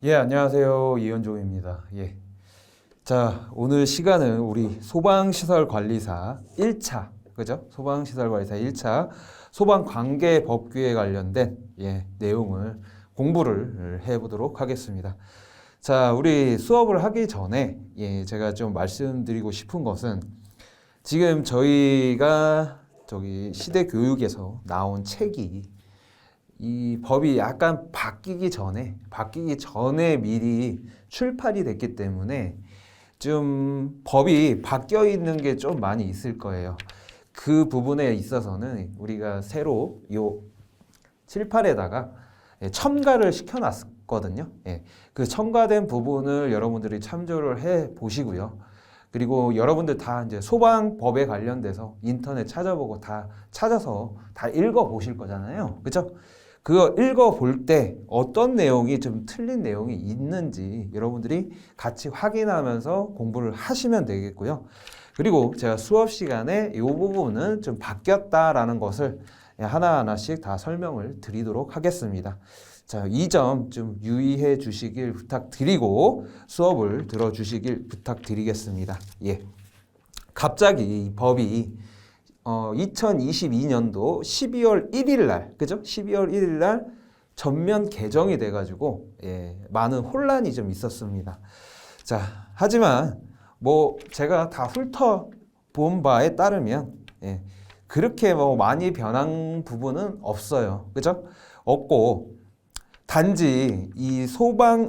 예, 안녕하세요. 이현종입니다. 예. 자, 오늘 시간은 우리 소방시설관리사 1차, 그죠? 소방시설관리사 1차 소방관계법규에 관련된 내용을 공부를 해보도록 하겠습니다. 자, 우리 수업을 하기 전에 제가 좀 말씀드리고 싶은 것은 지금 저희가 저기 시대교육에서 나온 책이 이 법이 약간 바뀌기 전에 미리 출판이 됐기 때문에 좀 법이 바뀌어 있는 게 좀 많이 있을 거예요. 그 부분에 있어서는 우리가 새로 요 칠판에다가 첨가를 시켜놨거든요. 그 첨가된 부분을 여러분들이 참조를 해 보시고요. 그리고 여러분들 다 이제 소방법에 관련돼서 인터넷 찾아보고 다 찾아서 다 읽어 보실 거잖아요. 그죠? 그거 읽어볼 때 어떤 내용이 좀 틀린 내용이 있는지 여러분들이 같이 확인하면서 공부를 하시면 되겠고요. 그리고 제가 수업 시간에 이 부분은 좀 바뀌었다라는 것을 하나하나씩 다 설명을 드리도록 하겠습니다. 자, 이 점 좀 유의해 주시길 부탁드리고 수업을 들어주시길 부탁드리겠습니다. 갑자기 이 법이 2022년도 12월 1일 날, 그죠? 12월 1일 날 전면 개정이 돼가지고, 많은 혼란이 좀 있었습니다. 자, 하지만, 제가 다 훑어본 바에 따르면, 그렇게 많이 변한 부분은 없어요. 그죠? 없고, 단지 이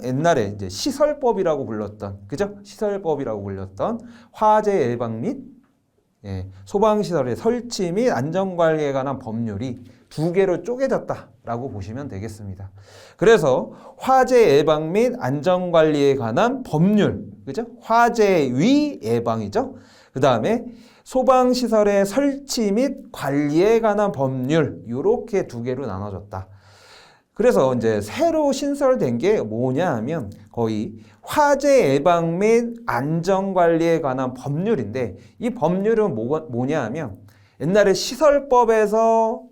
옛날에 이제 시설법이라고 불렀던, 그죠? 시설법이라고 불렸던 화재 예방 및 소방시설의 설치 및 안전관리에 관한 법률이 두 개로 쪼개졌다라고 보시면 되겠습니다. 그래서 화재 예방 및 안전관리에 관한 법률, 그죠? 화재위 예방이죠. 그 다음에 소방시설의 설치 및 관리에 관한 법률, 이렇게 두 개로 나눠졌다. 그래서 이제 새로 신설된 게 뭐냐 하면 거의 화재 예방 및 안전관리에 관한 법률인데 이 법률은 뭐냐 하면 옛날에 시설법에서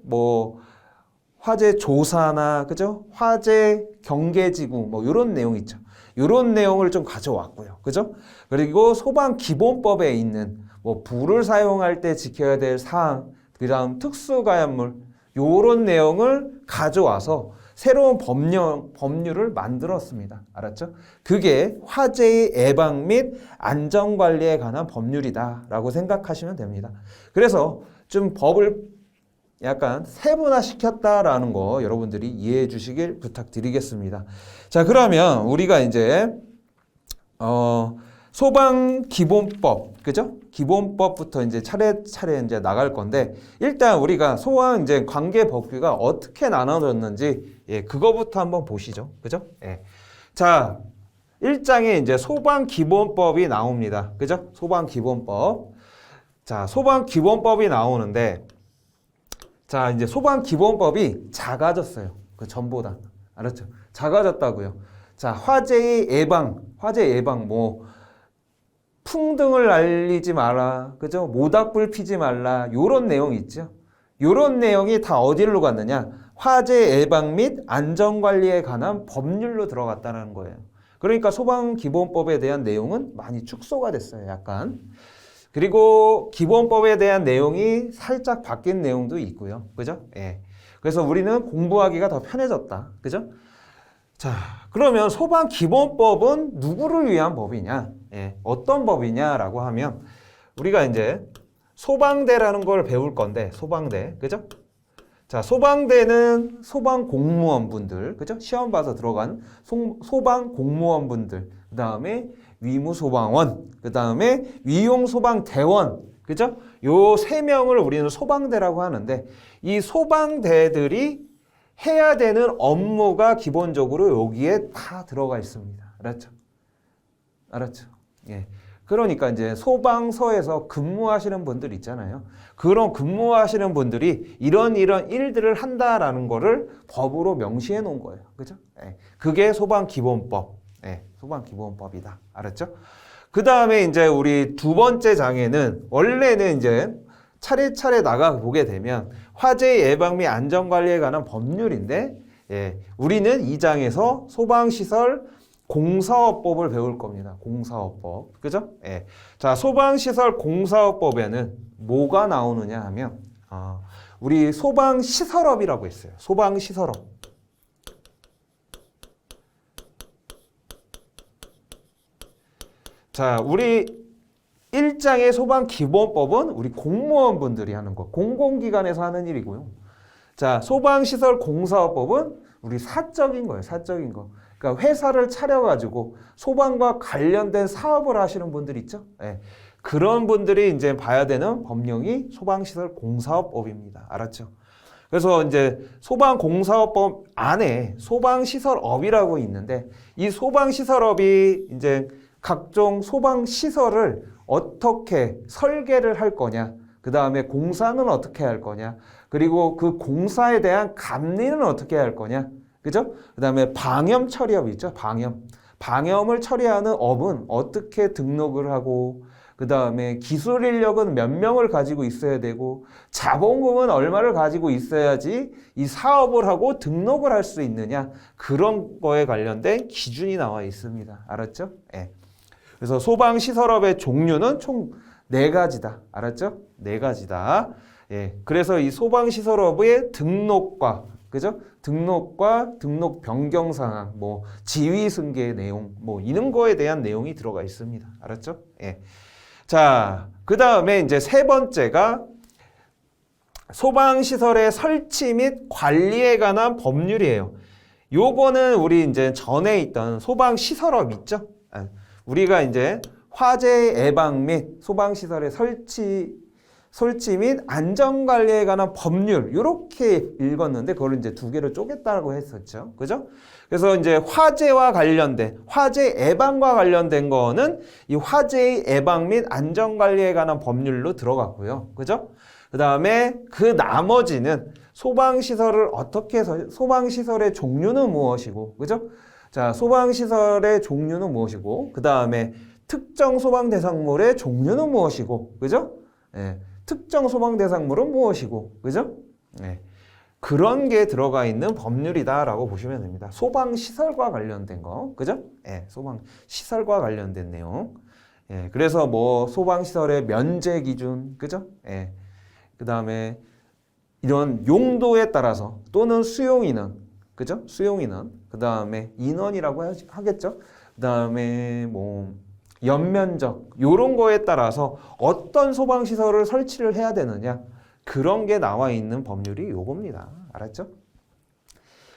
화재 조사나 그죠? 화재 경계지구 이런 내용 있죠. 이런 내용을 좀 가져왔고요. 그죠? 그리고 소방기본법에 있는 불을 사용할 때 지켜야 될 사항, 그다음 특수가연물 이런 내용을 가져와서 새로운 법률을 만들었습니다. 알았죠? 그게 화재의 예방 및 안전관리에 관한 법률이다라고 생각하시면 됩니다. 그래서 좀 법을 약간 세분화시켰다라는 거 여러분들이 이해해 주시길 부탁드리겠습니다. 자, 그러면 우리가 이제 소방기본법, 그죠? 기본법부터 이제 차례차례 이제 나갈 건데, 일단 우리가 소방 이제 관계법규가 어떻게 나눠졌는지, 그거부터 한번 보시죠. 그죠? 자, 1장에 이제 소방기본법이 나옵니다. 그죠? 소방기본법. 자, 소방기본법이 나오는데, 자, 이제 소방기본법이 작아졌어요. 그 전보다. 알았죠? 작아졌다고요. 자, 화재 예방, 풍등을 날리지 마라. 그죠? 모닥불 피지 말라. 요런 내용 있죠? 요런 내용이 다 어디로 갔느냐? 화재 예방 및 안전관리에 관한 법률로 들어갔다는 거예요. 그러니까 소방기본법에 대한 내용은 많이 축소가 됐어요. 약간. 그리고 기본법에 대한 내용이 살짝 바뀐 내용도 있고요. 그죠? 그래서 우리는 공부하기가 더 편해졌다. 그죠? 자, 그러면 소방기본법은 누구를 위한 법이냐? 어떤 법이냐라고 하면 우리가 이제 소방대라는 걸 배울 건데 소방대, 그죠? 자, 소방대는 소방공무원분들, 그죠? 시험 봐서 들어간 소방공무원분들, 그 다음에 위무소방원, 그 다음에 위용소방대원, 그죠? 요 세 명을 우리는 소방대라고 하는데 이 소방대들이 해야 되는 업무가 기본적으로 여기에 다 들어가 있습니다. 알았죠? 알았죠? 그러니까 이제 소방서에서 근무하시는 분들 있잖아요. 그런 근무하시는 분들이 이런 일들을 한다라는 거를 법으로 명시해 놓은 거예요. 그죠? 그게 소방기본법. 소방기본법이다. 알았죠? 그 다음에 이제 우리 두 번째 장에는 원래는 이제 차례차례 나가보게 되면 화재 예방 및 안전관리에 관한 법률인데 우리는 이 장에서 소방시설 공사업법을 배울 겁니다. 공사업법. 그죠? 예. 자, 소방시설 공사업법에는 뭐가 나오느냐 하면, 우리 소방시설업이라고 있어요. 소방시설업. 자, 우리 1장의 소방기본법은 우리 공무원분들이 하는 거, 공공기관에서 하는 일이고요. 자, 소방시설 공사업법은 우리 사적인 거예요. 사적인 거. 그러니까 회사를 차려가지고 소방과 관련된 사업을 하시는 분들 있죠? 네. 그런 분들이 이제 봐야 되는 법령이 소방시설 공사업법입니다. 알았죠? 그래서 이제 소방공사업법 안에 소방시설업이라고 있는데 이 소방시설업이 이제 각종 소방시설을 어떻게 설계를 할 거냐, 그 다음에 공사는 어떻게 할 거냐, 그리고 그 공사에 대한 감리는 어떻게 할 거냐, 그죠? 그 다음에 방염 처리업 있죠? 방염을 처리하는 업은 어떻게 등록을 하고, 그 다음에 기술 인력은 몇 명을 가지고 있어야 되고, 자본금은 얼마를 가지고 있어야지 이 사업을 하고 등록을 할 수 있느냐, 그런 거에 관련된 기준이 나와 있습니다. 알았죠? 예. 그래서 소방시설업의 종류는 총 4가지다. 알았죠? 4가지다. 예. 그래서 이 소방시설업의 등록과, 그죠? 등록과 등록 변경 사항, 뭐 지위 승계 내용, 뭐 이런 거에 대한 내용이 들어가 있습니다. 알았죠? 예. 자, 그 다음에 이제 3번째가 소방시설의 설치 및 관리에 관한 법률이에요. 요거는 우리 이제 전에 있던 소방시설업 있죠? 우리가 이제 화재 예방 및 소방시설의 설치 및 안전관리에 관한 법률, 이렇게 읽었는데 그걸 이제 2개로 쪼갰다고 했었죠. 그죠? 그래서 이제 화재와 관련된, 화재 예방과 관련된 거는 이 화재 예방 및 안전관리에 관한 법률로 들어갔고요. 그죠? 그 다음에 그 나머지는 소방시설을 어떻게 해서, 소방시설의 종류는 무엇이고, 그죠? 자, 소방시설의 종류는 무엇이고, 그 다음에 특정 소방대상물의 종류는 무엇이고, 그죠? 예. 특정 소방대상물은 무엇이고, 그죠? 예. 그런 게 들어가 있는 법률이다라고 보시면 됩니다. 소방시설과 관련된 거, 그죠? 예. 소방시설과 관련된 내용. 예. 그래서 뭐 소방시설의 면제 기준, 그죠? 예. 그 다음에 이런 용도에 따라서 또는 수용인원, 그죠? 수용인원. 그 다음에 인원이라고 하겠죠? 그 다음에 뭐 연면적, 요런 거에 따라서 어떤 소방시설을 설치를 해야 되느냐, 그런 게 나와 있는 법률이 요겁니다. 알았죠?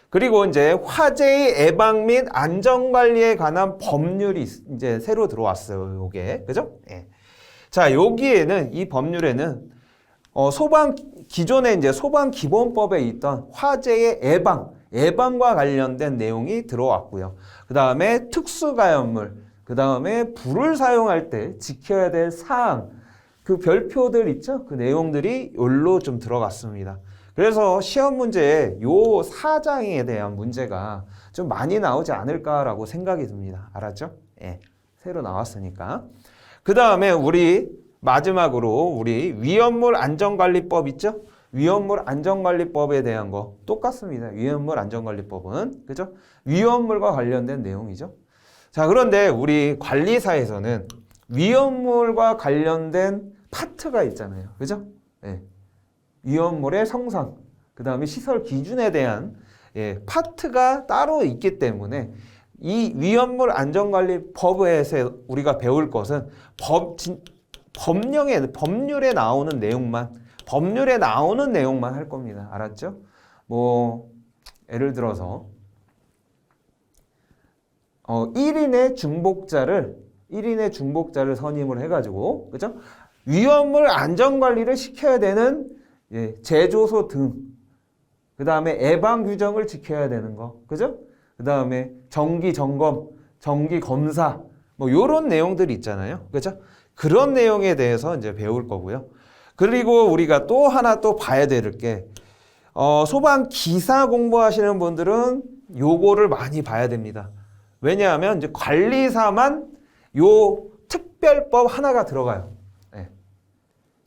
그리고 이제 화재의 예방 및 안전관리에 관한 법률이 이제 새로 들어왔어요. 요게. 그죠? 예. 자, 여기에는, 이 법률에는 기존에 이제 소방기본법에 있던 화재의 예방과 관련된 내용이 들어왔고요. 그 다음에 특수가연물, 그 다음에 불을 사용할 때 지켜야 될 사항, 그 별표들 있죠? 그 내용들이 여기로 좀 들어갔습니다. 그래서 시험 문제에 요 4장에 대한 문제가 좀 많이 나오지 않을까라고 생각이 듭니다. 알았죠? 예. 새로 나왔으니까. 그 다음에 우리 마지막으로 우리 위험물 안전관리법 있죠? 위험물 안전관리법에 대한 거 똑같습니다. 위험물 안전관리법은, 그죠? 위험물과 관련된 내용이죠. 자, 그런데 우리 관리사에서는 위험물과 관련된 파트가 있잖아요. 그죠? 예. 위험물의 성상, 그 다음에 시설 기준에 대한 파트가 따로 있기 때문에 이 위험물 안전관리법에서 우리가 배울 것은 법률에 나오는 내용만 할 겁니다. 알았죠? 뭐 예를 들어서 1인의 중복자를 선임을 해가지고, 그죠? 위험물 안전관리를 시켜야 되는 제조소 등, 그 다음에 예방 규정을 지켜야 되는 거, 그죠? 그 다음에 정기 점검, 정기 검사, 뭐 요런 내용들이 있잖아요, 그죠? 그런 내용에 대해서 이제 배울 거고요. 그리고 우리가 또 하나 또 봐야 될 게, 소방 기사 공부하시는 분들은 요거를 많이 봐야 됩니다. 왜냐하면 이제 관리사만 요 특별법 하나가 들어가요. 네.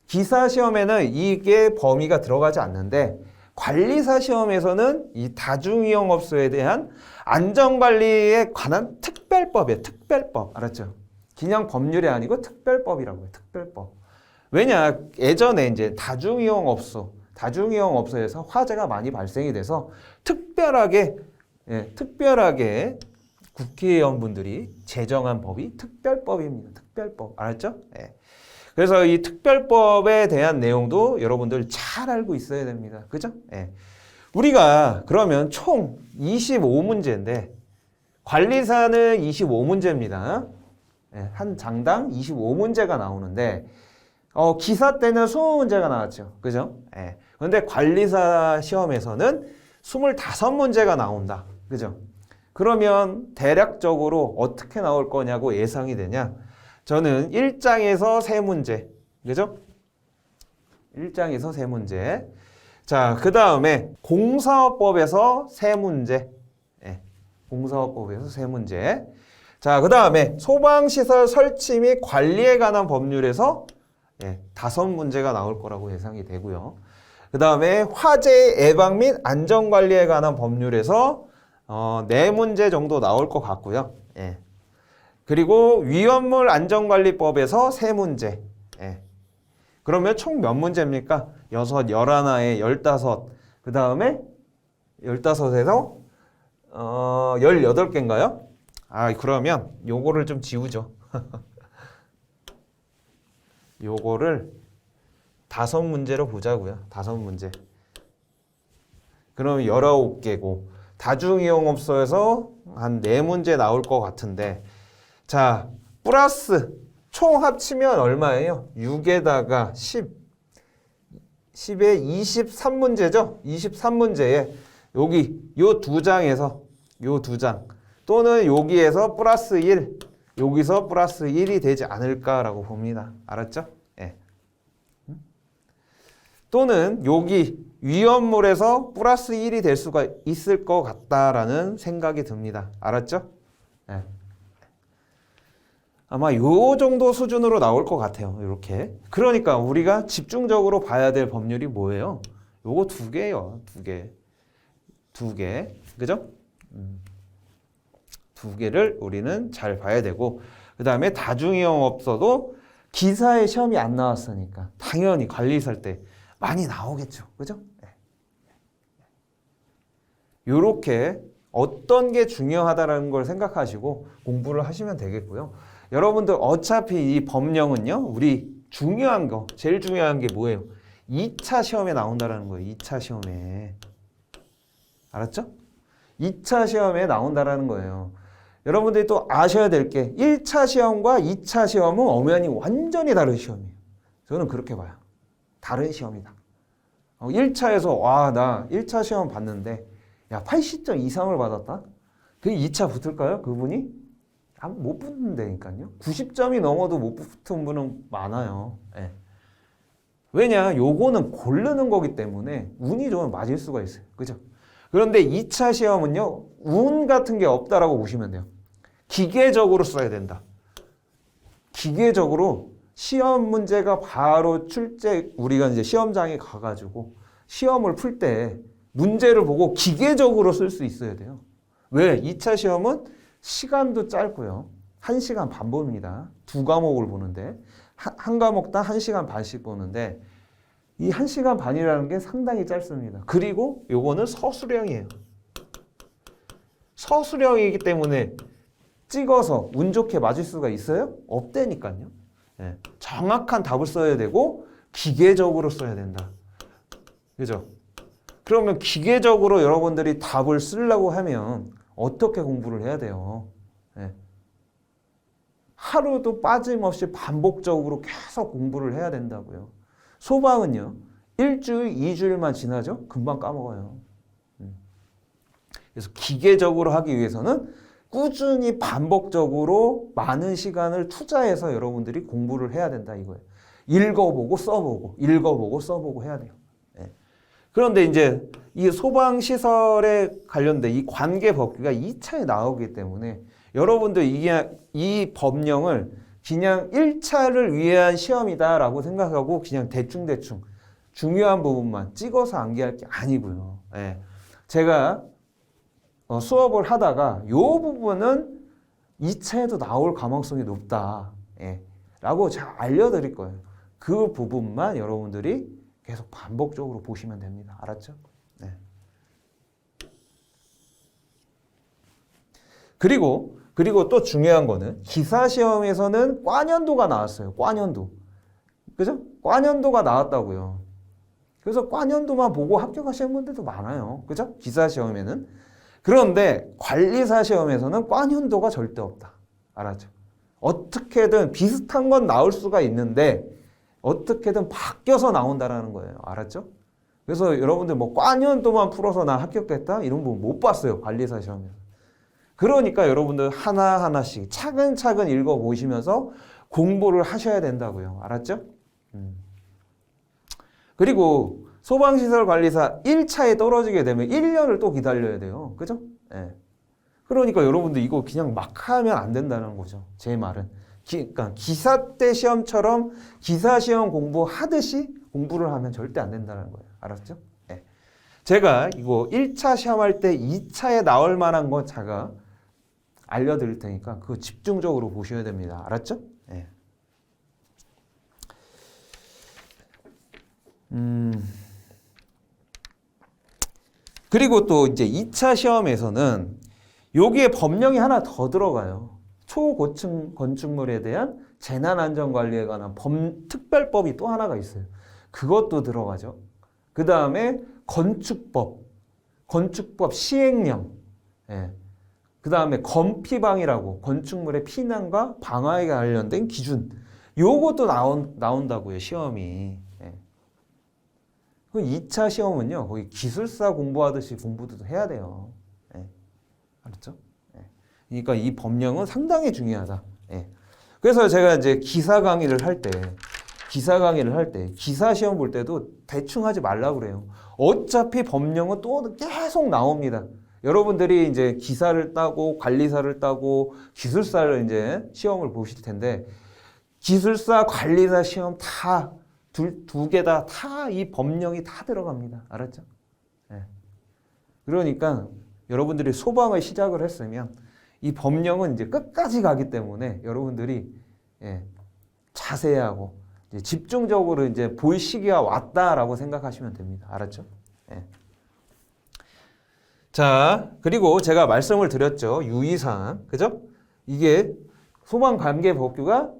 기사 시험에는 이게 범위가 들어가지 않는데 관리사 시험에서는 이 다중이용업소에 대한 안전관리에 관한 특별 특별법이에요. 특별법. 알았죠? 그냥 법률이 아니고 특별법이라고 해요. 특별법. 왜냐? 예전에 이제 다중이용업소에서 화재가 많이 발생이 돼서 특별하게 국회의원분들이 제정한 법이 특별법입니다. 특별법. 알았죠? 예. 그래서 이 특별법에 대한 내용도 여러분들 잘 알고 있어야 됩니다. 그죠? 예. 우리가 그러면 총 25문제인데 관리사는 25문제입니다. 예, 한 장당 25문제가 나오는데 기사 때는 20문제가 나왔죠. 그죠? 예. 그런데 관리사 시험에서는 25문제가 나온다. 그죠? 그러면 대략적으로 어떻게 나올 거냐고 예상이 되냐? 저는 1장에서 3문제. 그죠? 1장에서 3문제. 자, 그 다음에 공사업법에서 3문제. 예, 공사업법에서 3문제. 자, 그 다음에 소방시설 설치 및 관리에 관한 법률에서 5문제가 나올 거라고 예상이 되고요. 그 다음에 화재 예방 및 안전관리에 관한 법률에서 4문제 정도 나올 것 같고요. 예. 그리고 위험물 안전관리법에서 3문제. 예. 그러면 총 몇 문제입니까? 6, 11에 15. 그 다음에 15에서 18개인가요? 그러면 요거를 좀 지우죠. 요거를 5문제로 보자고요. 5문제. 그러면 19개고 다중이용업소에서 한 4문제 나올 것 같은데 자, 플러스 총 합치면 얼마예요? 6에다가 10에 23문제죠? 23문제에 여기 요 2장에서 요 2장 또는 여기에서 플러스 1 여기서 플러스 1이 되지 않을까라고 봅니다. 알았죠? 예. 또는 여기 위험물에서 플러스 1이 될 수가 있을 것 같다라는 생각이 듭니다. 알았죠? 예. 아마 요 정도 수준으로 나올 것 같아요. 이렇게. 그러니까 우리가 집중적으로 봐야 될 법률이 뭐예요? 요거 2개예요. 2개. 2개. 그죠? 2개를 우리는 잘 봐야 되고 그 다음에 다중이용업소도 기사에 시험이 안 나왔으니까 당연히 관리설 때 많이 나오겠죠. 그죠? 요렇게 어떤 게 중요하다는 걸 생각하시고 공부를 하시면 되겠고요. 여러분들 어차피 이 법령은요. 우리 중요한 거, 제일 중요한 게 뭐예요? 2차 시험에 나온다는 거예요. 2차 시험에. 알았죠? 2차 시험에 나온다는 거예요. 여러분들이 또 아셔야 될 게 1차 시험과 2차 시험은 엄연히 완전히 다른 시험이에요. 저는 그렇게 봐요. 다른 시험이다. 1차에서 나 1차 시험 봤는데 야 80점 이상을 받았다? 그게 2차 붙을까요? 그분이? 못 붙는다니까요. 90점이 넘어도 못 붙은 분은 많아요. 예. 왜냐? 요거는 고르는 거기 때문에 운이 좋으면 맞을 수가 있어요. 그죠? 그런데 2차 시험은요. 운 같은 게 없다라고 보시면 돼요. 기계적으로 써야 된다. 기계적으로 시험 문제가 바로 우리가 이제 시험장에 가가지고 시험을 풀 때 문제를 보고 기계적으로 쓸 수 있어야 돼요. 왜? 2차 시험은 시간도 짧고요. 1시간 반 봅니다. 2과목을 보는데 한 과목당 1시간 반씩 보는데 이 1시간 반이라는 게 상당히 짧습니다. 그리고 요거는 서술형이에요. 서술형이기 때문에 찍어서 운 좋게 맞을 수가 있어요? 없다니까요. 예. 정확한 답을 써야 되고 기계적으로 써야 된다. 그죠? 그러면 기계적으로 여러분들이 답을 쓰려고 하면 어떻게 공부를 해야 돼요? 예. 하루도 빠짐없이 반복적으로 계속 공부를 해야 된다고요. 소방은요. 1주일, 2주일만 지나죠? 금방 까먹어요. 그래서 기계적으로 하기 위해서는 꾸준히 반복적으로 많은 시간을 투자해서 여러분들이 공부를 해야 된다 이거예요. 읽어보고 써보고 읽어보고 써보고 해야 돼요. 예. 그런데 이제 이 소방시설에 관련된 이 관계법규가 2차에 나오기 때문에 여러분들 이 법령을 그냥 1차를 위한 시험이다라고 생각하고 그냥 대충대충 중요한 부분만 찍어서 암기할 게 아니고요. 예. 제가 수업을 하다가 이 부분은 2차에도 나올 가망성이 높다. 예. 라고 제가 알려드릴 거예요. 그 부분만 여러분들이 계속 반복적으로 보시면 됩니다. 알았죠? 네. 그리고 또 중요한 거는 기사시험에서는 과년도가 나왔어요. 과년도. 그죠? 과년도가 나왔다고요. 그래서 과년도만 보고 합격하시는 분들도 많아요. 그죠? 기사시험에는. 그런데 관리사 시험에서는 과년도가 절대 없다. 알았죠? 어떻게든 비슷한 건 나올 수가 있는데 어떻게든 바뀌어서 나온다라는 거예요. 알았죠? 그래서 여러분들 뭐 과년도만 풀어서 나 합격했다? 이런 분 못 봤어요. 관리사 시험에서. 그러니까 여러분들 하나하나씩 차근차근 읽어보시면서 공부를 하셔야 된다고요. 알았죠? 그리고 소방시설관리사 1차에 떨어지게 되면 1년을 또 기다려야 돼요. 그죠? 예. 그러니까 여러분들 이거 그냥 막 하면 안 된다는 거죠. 제 말은. 그러니까 기사 때 시험처럼 기사 시험 공부하듯이 공부를 하면 절대 안 된다는 거예요. 알았죠? 예. 제가 이거 1차 시험할 때 2차에 나올 만한 거 제가 알려드릴 테니까 그거 집중적으로 보셔야 됩니다. 알았죠? 예. 그리고 또 이제 2차 시험에서는 여기에 법령이 하나 더 들어가요. 초고층 건축물에 대한 재난안전관리에 관한 특별법이 또 하나가 있어요. 그것도 들어가죠. 그 다음에 건축법 시행령, 예. 그 다음에 건피방이라고 건축물의 피난과 방화에 관련된 기준, 요것도 나온다고요, 시험이. 예. 2차 시험은요, 거의 기술사 공부하듯이 공부도 해야 돼요. 예. 알았죠? 예. 그러니까 이 법령은 상당히 중요하다. 예. 그래서 제가 이제 기사 강의를 할 때, 기사 시험 볼 때도 대충 하지 말라고 그래요. 어차피 법령은 또 계속 나옵니다. 여러분들이 이제 기사를 따고 관리사를 따고 기술사를 이제 시험을 보실 텐데, 기술사, 관리사 시험 두 개 다 이 법령이 다 들어갑니다. 알았죠? 예. 그러니까 여러분들이 소방을 시작을 했으면 이 법령은 이제 끝까지 가기 때문에 여러분들이 자세하고 이제 집중적으로 이제 볼 시기가 왔다라고 생각하시면 됩니다. 알았죠? 예. 자, 그리고 제가 말씀을 드렸죠. 유의사항. 그죠? 이게 소방관계법규가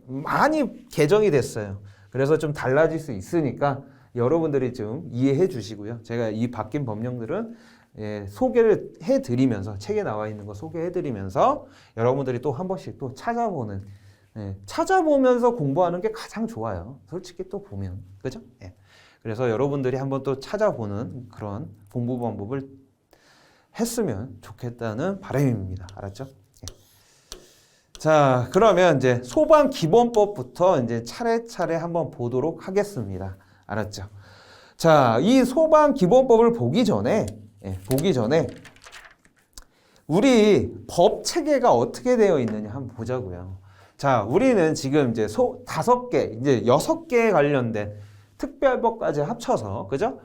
많이 개정이 됐어요. 그래서 좀 달라질 수 있으니까 여러분들이 좀 이해해 주시고요. 제가 이 바뀐 법령들은 소개를 해드리면서, 책에 나와 있는 거 소개해드리면서 여러분들이 또 한 번씩 또 찾아보면서 공부하는 게 가장 좋아요. 솔직히 또 보면. 그죠? 예. 그래서 여러분들이 한번 또 찾아보는 그런 공부 방법을 했으면 좋겠다는 바람입니다. 알았죠? 예. 자, 그러면 이제 소방 기본법부터 이제 차례차례 한번 보도록 하겠습니다. 알았죠? 자, 이 소방 기본법을 보기 전에 우리 법 체계가 어떻게 되어 있느냐 한번 보자고요. 자, 우리는 지금 이제 5개, 이제 6개에 관련된 특별법까지 합쳐서, 그죠?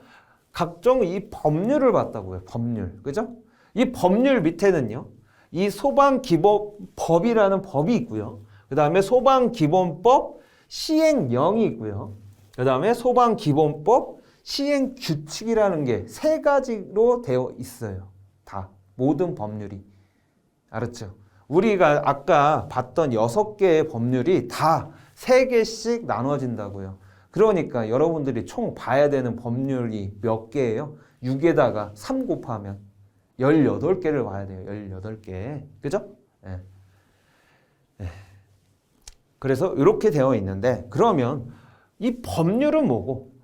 각종 이 법률을 봤다고요. 법률. 그죠? 이 법률 밑에는요, 이 소방기본법이라는 법이 있고요. 그 다음에 소방기본법 시행령이 있고요. 그 다음에 소방기본법 시행규칙이라는 게 3가지로 되어 있어요. 다. 모든 법률이. 알았죠? 우리가 아까 봤던 6개의 법률이 다 3개씩 나눠진다고요. 그러니까 여러분들이 총 봐야 되는 법률이 몇 개예요? 6에다가 3 곱하면 18개를 봐야 돼요. 18개. 그죠? 예. 예. 그래서 이렇게 되어 있는데, 그러면 이 법률은 뭐고,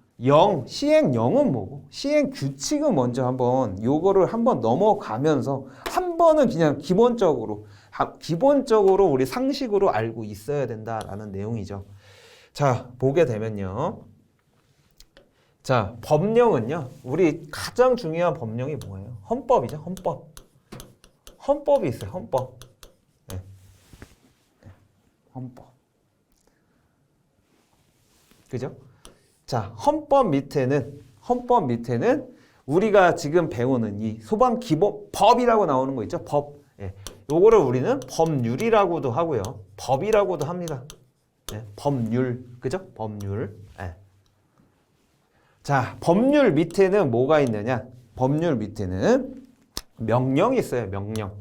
시행령은 뭐고, 시행규칙은 먼저 한번 요거를 한번 넘어가면서 한 번은 그냥 기본적으로 우리 상식으로 알고 있어야 된다라는 내용이죠. 자, 보게 되면요. 자, 법령은요. 우리 가장 중요한 법령이 뭐예요? 헌법이죠. 헌법. 헌법이 있어요. 헌법. 네. 헌법. 그죠? 자, 헌법 밑에는 우리가 지금 배우는 이 소방기본법이라고 나오는 거 있죠? 법. 예. 요거를 우리는 법률이라고도 하고요. 법이라고도 합니다. 네, 법률. 그죠? 법률. 네. 자, 법률 밑에는 뭐가 있느냐? 법률 밑에는 명령이 있어요. 명령.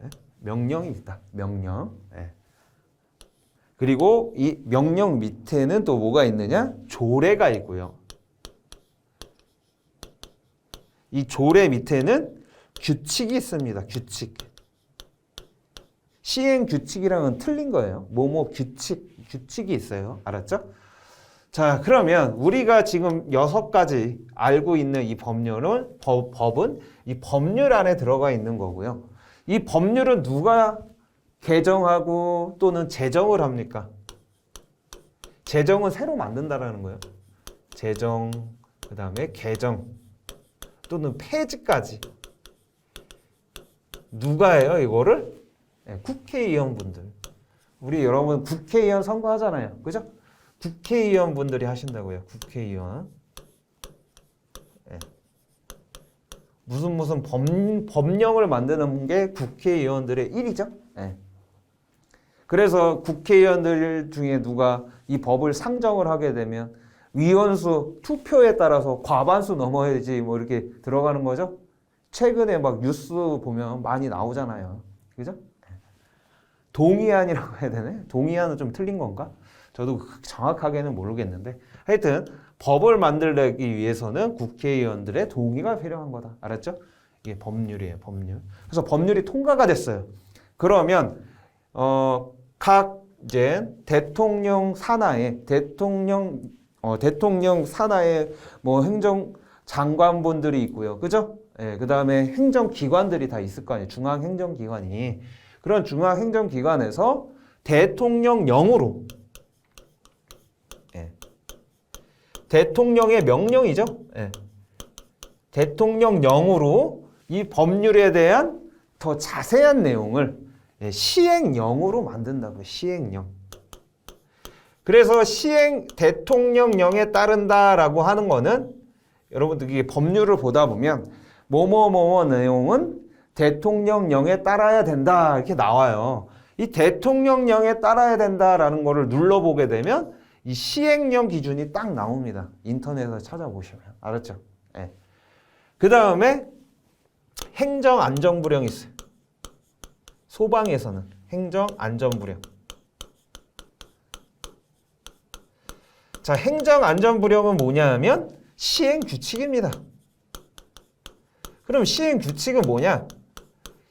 네? 명령이 있다. 명령. 네. 그리고 이 명령 밑에는 또 뭐가 있느냐? 조례가 있고요. 이 조례 밑에는 규칙이 있습니다. 규칙. 시행 규칙이랑은 틀린 거예요. 뭐뭐 규칙이 있어요. 알았죠? 자, 그러면 우리가 지금 6가지 알고 있는 이 법률은 법은 이 법률 안에 들어가 있는 거고요. 이 법률은 누가 개정하고 또는 제정을 합니까? 제정은 새로 만든다라는 거예요. 제정, 그 다음에 개정, 또는 폐지까지. 누가 해요, 이거를? 네, 국회의원분들. 우리 여러분 국회의원 선거하잖아요. 그죠? 국회의원분들이 하신다고요. 국회의원. 네. 무슨 법령을 만드는 게 국회의원들의 일이죠. 네. 그래서 국회의원들 중에 누가 이 법을 상정을 하게 되면 위원수 투표에 따라서 과반수 넘어야지 뭐 이렇게 들어가는 거죠. 최근에 막 뉴스 보면 많이 나오잖아요. 그죠? 동의안이라고 해야 되네? 동의안은 좀 틀린 건가? 저도 정확하게는 모르겠는데 하여튼 법을 만들기 위해서는 국회의원들의 동의가 필요한 거다. 알았죠? 이게 법률이에요. 법률. 그래서 법률이 통과가 됐어요. 그러면 각 이제 대통령 산하에 뭐 행정장관분들이 있고요. 그죠? 예, 그 다음에 행정기관들이 다 있을 거 아니에요. 중앙행정기관이. 그런 중앙행정기관에서 대통령령으로, 예, 대통령의 명령이죠. 예, 대통령령으로 이 법률에 대한 더 자세한 내용을 시행령으로 만든다고요. 시행령. 그래서 대통령령에 따른다라고 하는 거는 여러분들 이게 법률을 보다 보면 뭐뭐뭐 내용은 대통령령에 따라야 된다 이렇게 나와요. 이 대통령령에 따라야 된다라는 거를 눌러보게 되면 이 시행령 기준이 딱 나옵니다. 인터넷에서 찾아보시면. 알았죠? 네. 그 다음에 행정안전부령이 있어요. 소방에서는 행정안전부령. 자, 행정안전부령은 뭐냐 하면 시행규칙입니다. 그럼 시행규칙은 뭐냐?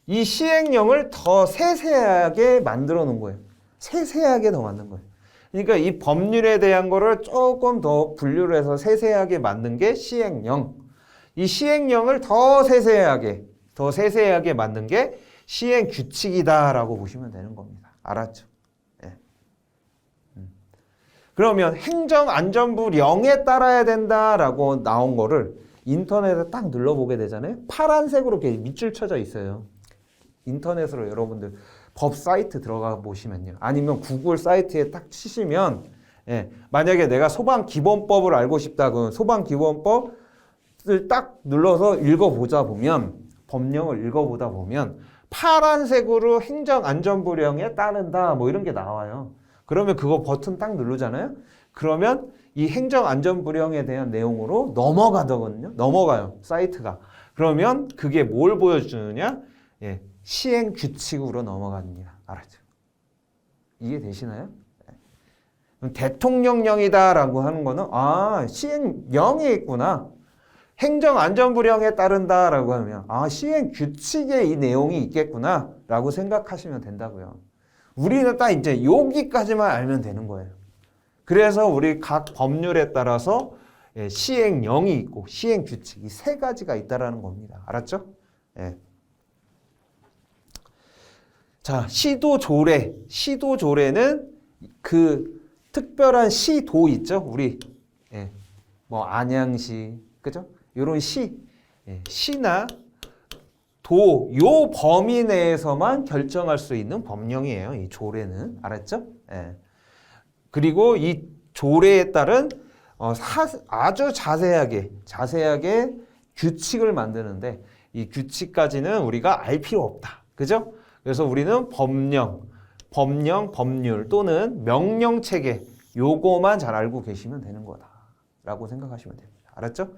이 시행령을 더 세세하게 만들어 놓은 거예요. 세세하게 더 만든 거예요. 그러니까 이 법률에 대한 거를 조금 더 분류를 해서 세세하게 만든 게 시행령. 이 시행령을 더 세세하게 만든 게 시행규칙이다라고 보시면 되는 겁니다. 알았죠? 네. 그러면 행정안전부령에 따라야 된다라고 나온 거를 인터넷에 딱 눌러보게 되잖아요. 파란색으로 이렇게 밑줄 쳐져 있어요. 인터넷으로 여러분들 법 사이트 들어가 보시면요. 아니면 구글 사이트에 딱 치시면, 예, 만약에 내가 소방기본법을 알고 싶다 그러면 소방기본법을 딱 눌러서 읽어보자 보면, 법령을 읽어보다 보면 파란색으로 행정안전부령에 따른다 뭐 이런 게 나와요. 그러면 그거 버튼 딱 누르잖아요. 그러면 이 행정안전부령에 대한 내용으로 넘어가요. 사이트가. 그러면 그게 뭘 보여주느냐? 예, 시행규칙으로 넘어갑니다. 알았죠? 이해되시나요? 네. 대통령령이다라고 하는 거는 시행령이 있구나. 행정안전부령에 따른다라고 하면 시행규칙에 이 내용이 있겠구나 라고 생각하시면 된다고요. 우리는 딱 이제 여기까지만 알면 되는 거예요. 그래서 우리 각 법률에 따라서 시행령이 있고 시행규칙 이 세 가지가 있다라는 겁니다. 알았죠? 예. 자, 시도조례. 시도조례는 그 특별한 시도 있죠? 우리 뭐 안양시, 그죠? 이런 시나 도, 요 범위 내에서만 결정할 수 있는 법령이에요. 이 조례는. 알았죠? 예. 그리고 이 조례에 따른 아주 자세하게 규칙을 만드는데 이 규칙까지는 우리가 알 필요 없다. 그죠? 그래서 우리는 법령, 법률 또는 명령 체계 요거만 잘 알고 계시면 되는 거다라고 생각하시면 됩니다. 알았죠?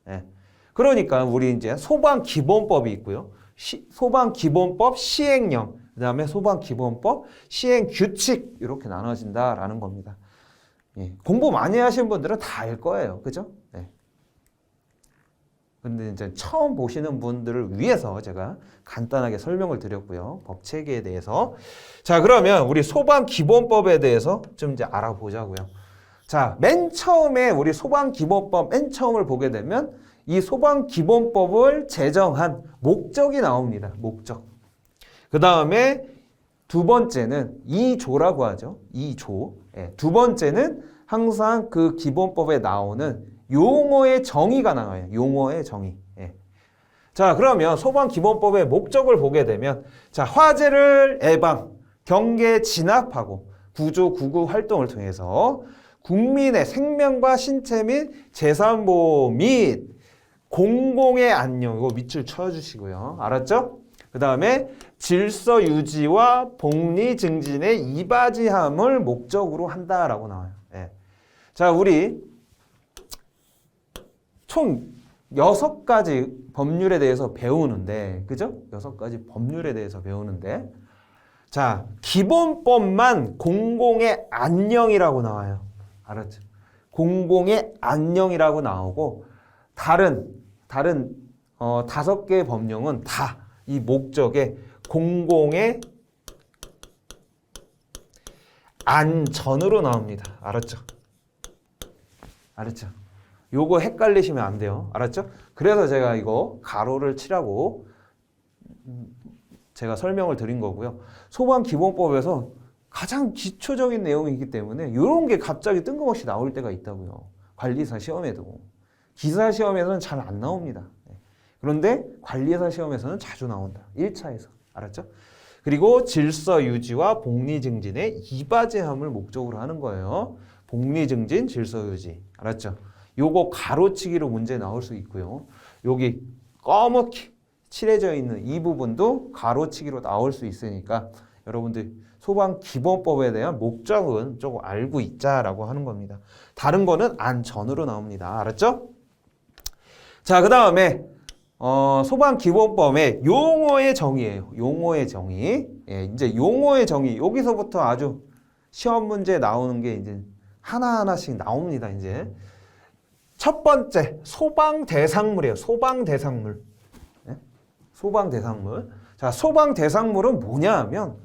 네. 그러니까 우리 이제 소방기본법이 있고요. 소방기본법 시행령, 그 다음에 소방기본법 시행규칙 이렇게 나눠진다라는 겁니다. 예. 공부 많이 하신 분들은 다 알 거예요. 그죠? 네. 근데 이제 처음 보시는 분들을 위해서 제가 간단하게 설명을 드렸고요. 법 체계에 대해서. 자, 그러면 우리 소방기본법에 대해서 좀 이제 알아보자고요. 자, 맨 처음에 우리 소방기본법 맨 처음을 보게 되면 이 소방기본법을 제정한 목적이 나옵니다. 목적. 그 다음에 두 번째는 2조라고 하죠. 2조. 예, 두 번째는 항상 그 기본법에 나오는 용어의 정의가 나와요. 용어의 정의. 예. 자, 그러면 소방기본법의 목적을 보게 되면 자, 화재를 예방, 경계 진압하고 구조 구급 활동을 통해서 국민의 생명과 신체 및 재산 보호 및 공공의 안녕, 이거 밑줄 쳐주시고요. 알았죠? 그 다음에 질서 유지와 복리 증진의 이바지함을 목적으로 한다라고 나와요. 예. 자, 우리 총 6가지 법률에 대해서 배우는데, 그죠? 6가지 법률에 대해서 배우는데, 자, 기본법만 공공의 안녕이라고 나와요. 알았죠? 공공의 안녕이라고 나오고, 다른 5개의 법령은 다 이 목적에 공공의 안전으로 나옵니다. 알았죠? 알았죠? 요거 헷갈리시면 안 돼요. 알았죠? 그래서 제가 이거 가로를 치라고 제가 설명을 드린 거고요. 소방기본법에서 가장 기초적인 내용이기 때문에 이런 게 갑자기 뜬금없이 나올 때가 있다고요. 관리사 시험에도. 기사 시험에서는 잘 안 나옵니다. 그런데 관리사 시험에서는 자주 나온다. 1차에서. 알았죠? 그리고 질서 유지와 복리 증진의 이바지함을 목적으로 하는 거예요. 복리 증진, 질서 유지. 알았죠? 요거 가로치기로 문제 나올 수 있고요. 여기 검게 칠해져 있는 이 부분도 가로치기로 나올 수 있으니까 여러분들 소방기본법에 대한 목적은 조금 알고 있자라고 하는 겁니다. 다른 거는 안전으로 나옵니다. 알았죠? 자, 그 다음에 소방기본법의 용어의 정의예요. 용어의 정의. 예, 이제 용어의 정의. 여기서부터 아주 시험 문제 나오는 게 이제 하나하나씩 나옵니다. 이제 첫 번째 소방대상물이에요. 소방대상물. 예? 소방대상물. 자, 소방대상물은 뭐냐 하면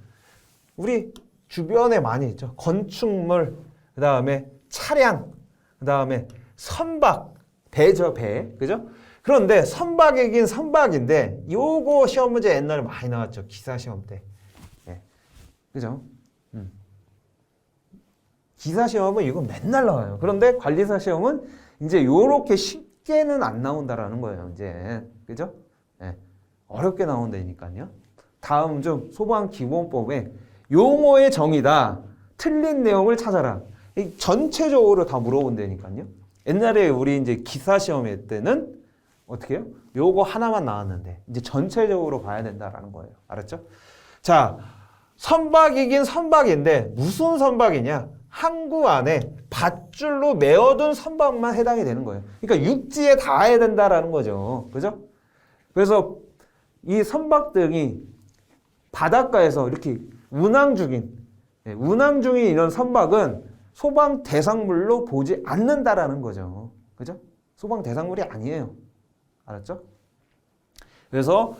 우리 주변에 많이 있죠. 건축물, 그 다음에 차량, 그 다음에 선박, 배죠, 배. 그죠? 그런데 선박이긴 선박인데 요거 시험 문제 옛날에 많이 나왔죠. 기사 시험 때. 예. 그죠? 기사 시험은 이거 맨날 나와요. 그런데 관리사 시험은 이제 요렇게 쉽게는 안 나온다라는 거예요. 이제. 그죠? 예. 어렵게 나온다니까요. 다음 좀 소방기본법에 용어의 정의다. 틀린 내용을 찾아라. 이 전체적으로 다 물어본다니까요. 옛날에 우리 이제 기사 시험할 때는 어떻게 해요? 요거 하나만 나왔는데 이제 전체적으로 봐야 된다라는 거예요. 알았죠? 자, 선박이긴 선박인데 무슨 선박이냐? 항구 안에 밧줄로 메어둔 선박만 해당이 되는 거예요. 그러니까 육지에 닿아야 된다라는 거죠. 그죠? 그래서 이 선박 등이 바닷가에서 이렇게 운항 중인 이런 선박은 소방 대상물로 보지 않는다라는 거죠. 그죠? 소방 대상물이 아니에요. 알았죠? 그래서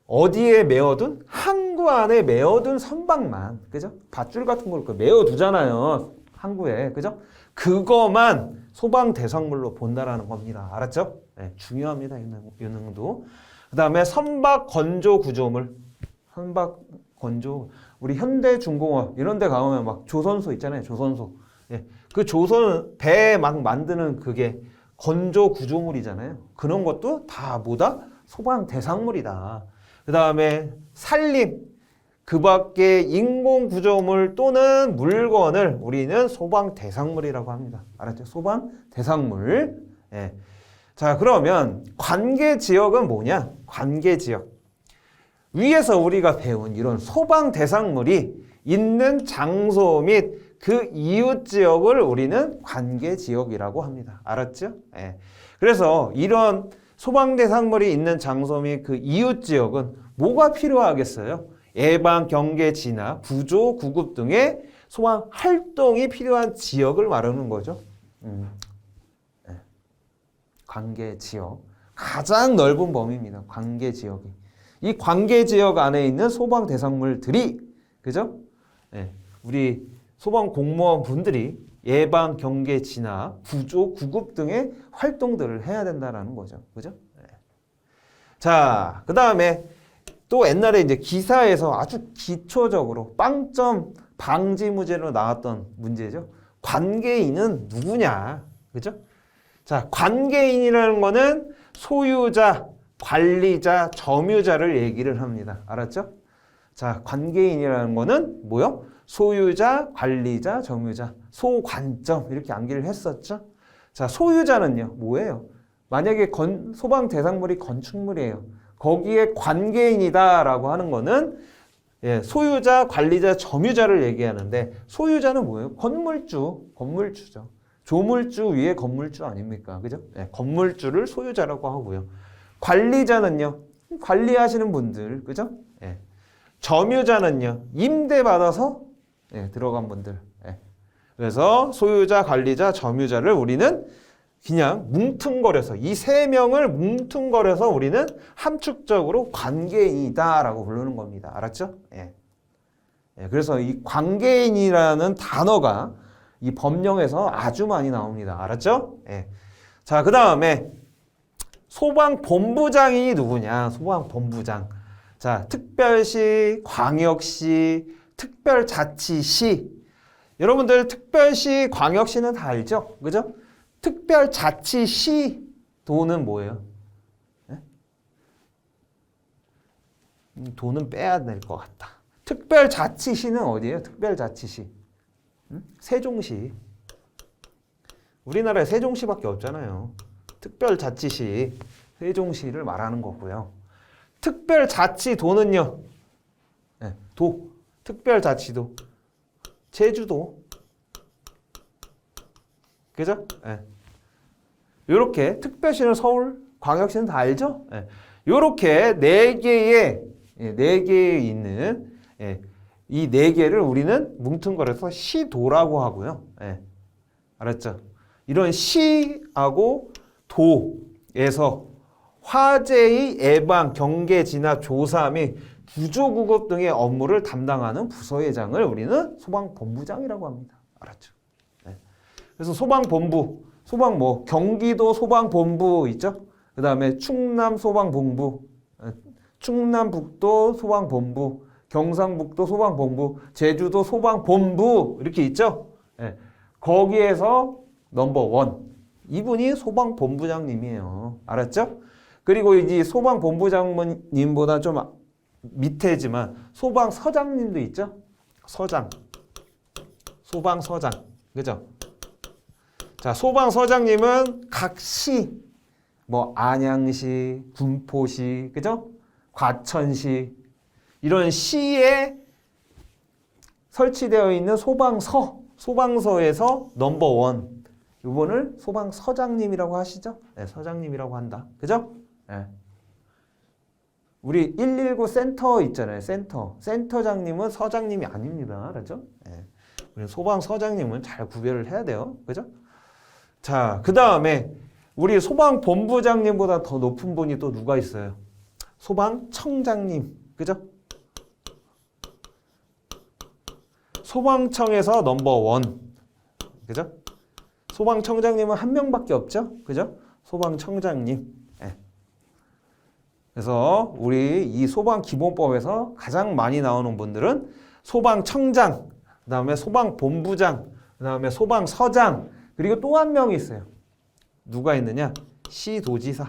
어디에 메어둔? 항구 안에 메어둔 선박만, 그죠? 밧줄 같은 걸 메어두잖아요. 항구에, 그죠? 그거만 소방 대상물로 본다라는 겁니다. 알았죠? 네, 중요합니다. 이 내용도. 그 다음에 선박 건조 구조물. 선박 건조. 우리 현대중공업 이런 데 가보면 막 조선소 있잖아요. 조선소. 예, 그 조선 배 막 만드는 그게 건조 구조물이잖아요. 그런 것도 다 뭐다? 소방 대상물이다. 그 다음에 산림, 그 밖에 인공 구조물 또는 물건을 우리는 소방 대상물이라고 합니다. 알았죠? 소방 대상물. 예. 자, 그러면 관계 지역은 뭐냐? 관계 지역. 위에서 우리가 배운 이런 소방 대상물이 있는 장소 및 그 이웃 지역을 우리는 관계 지역이라고 합니다. 알았죠? 예. 그래서 이런 소방 대상물이 있는 장소 및 그 이웃 지역은 뭐가 필요하겠어요? 예방, 경계, 진화, 구조, 구급 등의 소방 활동이 필요한 지역을 말하는 거죠. 예. 관계 지역. 가장 넓은 범위입니다. 관계 지역이. 이 관계 지역 안에 있는 소방 대상물들이, 그죠? 예. 우리 소방 공무원 분들이 예방, 경계, 진화, 구조, 구급 등의 활동들을 해야 된다는 거죠. 그죠? 네. 자, 그 다음에 또 옛날에 이제 기사에서 아주 기초적으로 빵점 방지 문제로 나왔던 문제죠. 관계인은 누구냐? 그죠? 자, 관계인이라는 거는 소유자, 관리자, 점유자를 얘기를 합니다. 알았죠? 자, 관계인이라는 거는 뭐요? 소유자, 관리자, 점유자, 소관점 이렇게 암기를 했었죠. 자, 소유자는요, 뭐예요? 만약에 소방 대상물이 건축물이에요. 거기에 관계인이다라고 하는 거는 예, 소유자, 관리자, 점유자를 얘기하는데 소유자는 뭐예요? 건물주죠. 조물주 위에 건물주 아닙니까? 그죠? 예, 건물주를 소유자라고 하고요. 관리자는요, 관리하시는 분들, 그죠? 예. 점유자는요, 임대받아서 예, 들어간 분들. 예. 그래서 소유자, 관리자, 점유자를 우리는 그냥 뭉뚱거려서 이 세 명을 뭉뚱거려서 우리는 함축적으로 관계인이다라고 부르는 겁니다. 알았죠? 예. 예, 그래서 이 관계인이라는 단어가 이 법령에서 아주 많이 나옵니다. 알았죠? 예. 자, 그 다음에 소방본부장이 누구냐? 소방본부장. 자, 특별시, 광역시, 특별자치시. 여러분들 특별시, 광역시는 다 알죠? 그죠? 특별자치시 도는 뭐예요? 네? 도는 빼야 될 것 같다. 특별자치시는 어디예요? 특별자치시. 세종시. 우리나라에 세종시밖에 없잖아요. 특별자치시, 세종시를 말하는 거고요. 특별자치도는요. 네, 특별자치도. 제주도. 그죠? 네. 요렇게 특별시는 서울, 광역시는 다 알죠? 네. 요렇게 네 개의 있는 이 네 개를 우리는 뭉뚱거려서 시도라고 하고요. 네. 알았죠? 이런 시하고 도에서 화재의 예방, 경계, 진화, 조사 및 구조구급 등의 업무를 담당하는 부서회장을 우리는 소방본부장이라고 합니다. 알았죠? 네. 그래서 소방본부, 경기도 소방본부 있죠? 그 다음에 충남 소방본부, 충남북도 소방본부, 경상북도 소방본부, 제주도 소방본부 이렇게 있죠? 네. 거기에서 넘버원. 이분이 소방본부장님이에요. 알았죠? 그리고 이제 소방본부장님보다 좀 밑에지만 소방서장님도 있죠? 소방서장. 그죠? 자, 소방서장님은 각 시, 안양시, 군포시, 그죠? 과천시, 이런 시에 설치되어 있는 소방서에서 넘버원. 이분을 소방서장님이라고 하시죠? 네, 서장님이라고 한다. 그죠? 네. 우리 119 센터 있잖아요. 센터장님은 서장님이 아닙니다. 그렇죠? 네. 우리 소방서장님은 잘 구별을 해야 돼요. 그죠? 자, 그 다음에 우리 소방본부장님보다 더 높은 분이 또 누가 있어요? 소방청장님. 그죠? 소방청에서 넘버원. 그죠? 소방청장님은 한 명밖에 없죠? 그죠? 소방청장님. 네. 그래서 우리 이 소방기본법에서 가장 많이 나오는 분들은 소방청장, 그 다음에 소방본부장, 그 다음에 소방서장, 그리고 또 한 명이 있어요. 누가 있느냐? 시도지사.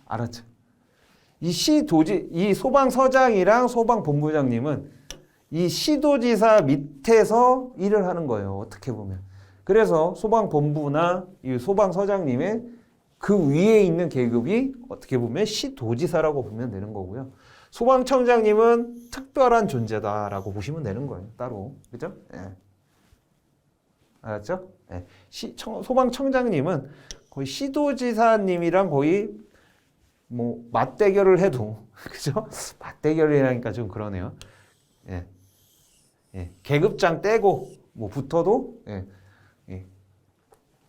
알았죠? 이 소방서장이랑 소방본부장님은 이 시도지사 밑에서 일을 하는 거예요. 어떻게 보면. 그래서 소방본부나 이 소방서장님의 그 위에 있는 계급이 어떻게 보면 시도지사라고 보면 되는 거고요. 소방청장님은 특별한 존재다라고 보시면 되는 거예요. 따로. 그죠? 예. 알았죠? 예. 소방청장님은 거의 시도지사님이랑 거의 뭐 맞대결을 해도 그죠? 맞대결이라니까 좀 그러네요. 예. 예. 계급장 떼고 뭐 붙어도 예. 예.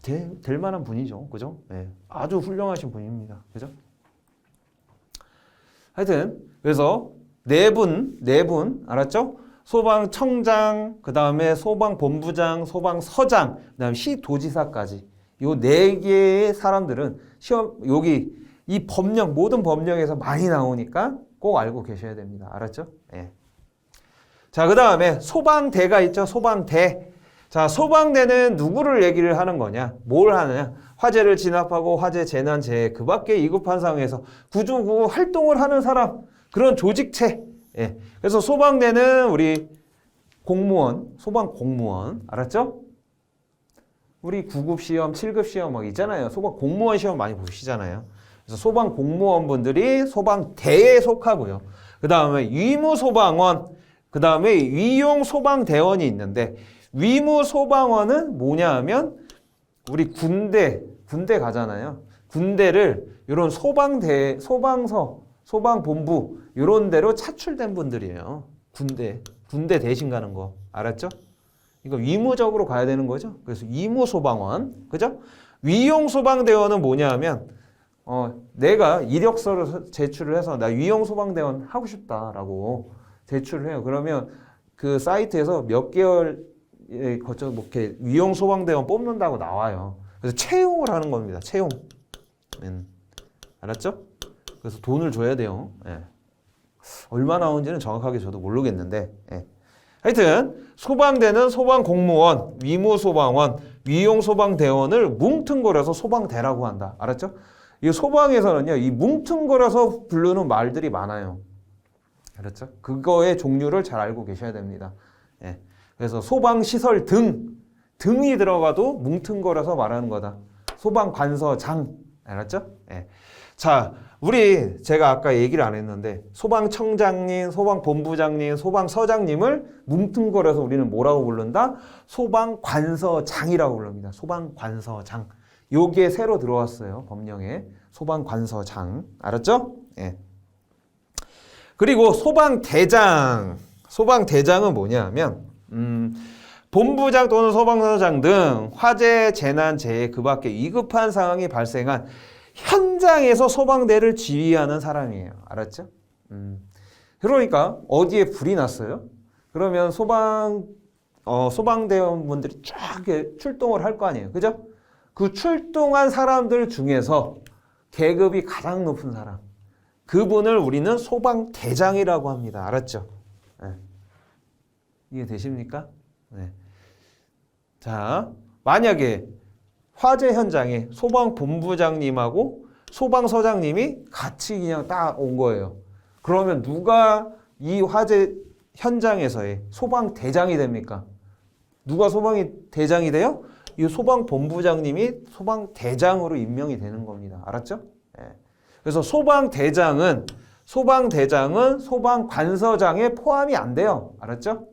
될 만한 분이죠. 그죠? 예. 아주 훌륭하신 분입니다. 그죠? 하여튼 그래서 네 분 알았죠? 소방청장, 그 다음에 소방본부장, 소방서장, 그 다음에 시도지사까지 요 네 개의 사람들은 시험 여기 이 법령 모든 법령에서 많이 나오니까 꼭 알고 계셔야 됩니다. 알았죠? 예. 자, 그 다음에 소방대가 있죠. 소방대. 자, 소방대는 누구를 얘기를 하는 거냐? 뭘 하느냐? 화재를 진압하고 화재, 재난, 재해 그 밖에 위급한 상황에서 구조구 활동을 하는 사람, 그런 조직체. 예. 그래서 소방대는 우리 공무원, 소방 공무원, 알았죠? 우리 9급 시험, 7급 시험 막 있잖아요. 소방 공무원 시험 많이 보시잖아요. 그래서 소방 공무원분들이 소방대에 속하고요. 그 다음에 위무소방원, 그 다음에 위용소방대원이 있는데 위무소방원은 뭐냐 하면 우리 군대 가잖아요. 군대를 이런 소방대, 소방서, 소방본부 이런 데로 차출된 분들이에요. 군대 대신 가는 거 알았죠? 이거 위무적으로 가야 되는 거죠. 그래서 위무소방원, 그죠? 위용소방대원은 뭐냐 하면 내가 이력서를 제출을 해서 나 위용소방대원 하고 싶다라고 제출을 해요. 그러면 그 사이트에서 몇 개월 거쳐 이렇게 위용소방대원 뽑는다고 나와요. 그래서 채용을 하는 겁니다. 채용. 알았죠? 그래서 돈을 줘야 돼요. 예. 얼마 나오는지는 정확하게 저도 모르겠는데 예. 하여튼 소방대는 소방공무원, 위무소방원, 위용소방대원을 뭉뚱그려서 소방대라고 한다. 알았죠? 이 소방에서는요, 이 뭉뚱그려서 부르는 말들이 많아요. 알았죠? 그거의 종류를 잘 알고 계셔야 됩니다. 예. 그래서 소방시설 등이 들어가도 뭉뚱그려서 말하는 거다. 소방관서장. 알았죠? 예. 자, 제가 아까 얘기를 안 했는데 소방청장님, 소방본부장님, 소방서장님을 뭉뚱그려서 우리는 뭐라고 부른다? 소방관서장이라고 부릅니다. 소방관서장. 요게 새로 들어왔어요. 법령에. 소방관서장. 알았죠? 예. 그리고 소방대장. 소방대장은 뭐냐 하면 본부장 또는 소방서장 등 화재, 재난, 재해 그 밖에 위급한 상황이 발생한 현장에서 소방대를 지휘하는 사람이에요. 알았죠? 그러니까 어디에 불이 났어요? 그러면 소방대원분들이 쫙 출동을 할 거 아니에요. 그죠? 그 출동한 사람들 중에서 계급이 가장 높은 사람. 그분을 우리는 소방대장이라고 합니다. 알았죠? 네. 이해되십니까? 네. 자, 만약에 화재 현장에 소방본부장님하고 소방서장님이 같이 그냥 딱 온 거예요. 그러면 누가 이 화재 현장에서의 소방대장이 됩니까? 누가 소방대장이 돼요? 이 소방본부장님이 소방대장으로 임명이 되는 겁니다. 알았죠? 네. 그래서 소방대장은 소방관서장에 포함이 안 돼요. 알았죠?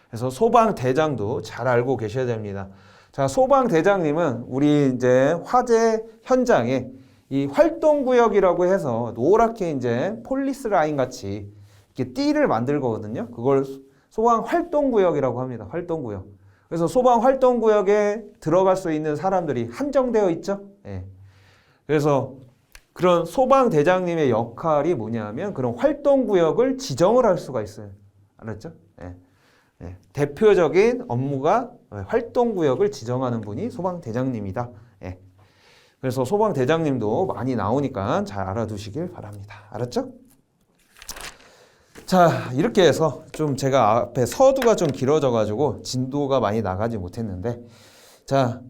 그래서 소방대장도 잘 알고 계셔야 됩니다. 자, 소방대장님은 우리 이제 화재 현장에 이 활동구역이라고 해서 노랗게 이제 폴리스 라인 같이 이렇게 띠를 만들 거거든요. 그걸 소방활동구역이라고 합니다. 활동구역. 그래서 소방활동구역에 들어갈 수 있는 사람들이 한정되어 있죠. 예. 그래서 그런 소방대장님의 역할이 뭐냐면 그런 활동구역을 지정을 할 수가 있어요. 알았죠? 예. 예. 대표적인 업무가 활동구역을 지정하는 분이 소방대장님이다. 예. 그래서 소방대장님도 많이 나오니까 잘 알아두시길 바랍니다. 알았죠? 자, 이렇게 해서 좀 제가 앞에 서두가 좀 길어져가지고 진도가 많이 나가지 못했는데, 자,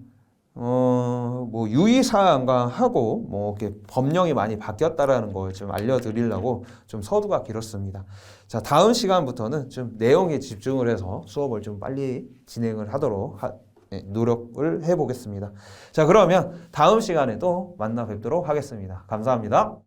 뭐 뭐 유의사항과 하고 뭐 이렇게 법령이 많이 바뀌었다라는 걸 좀 알려드리려고 좀 서두가 길었습니다. 자, 다음 시간부터는 좀 내용에 집중을 해서 수업을 좀 빨리 진행을 하도록 노력을 해보겠습니다. 자, 그러면 다음 시간에 또 만나 뵙도록 하겠습니다. 감사합니다.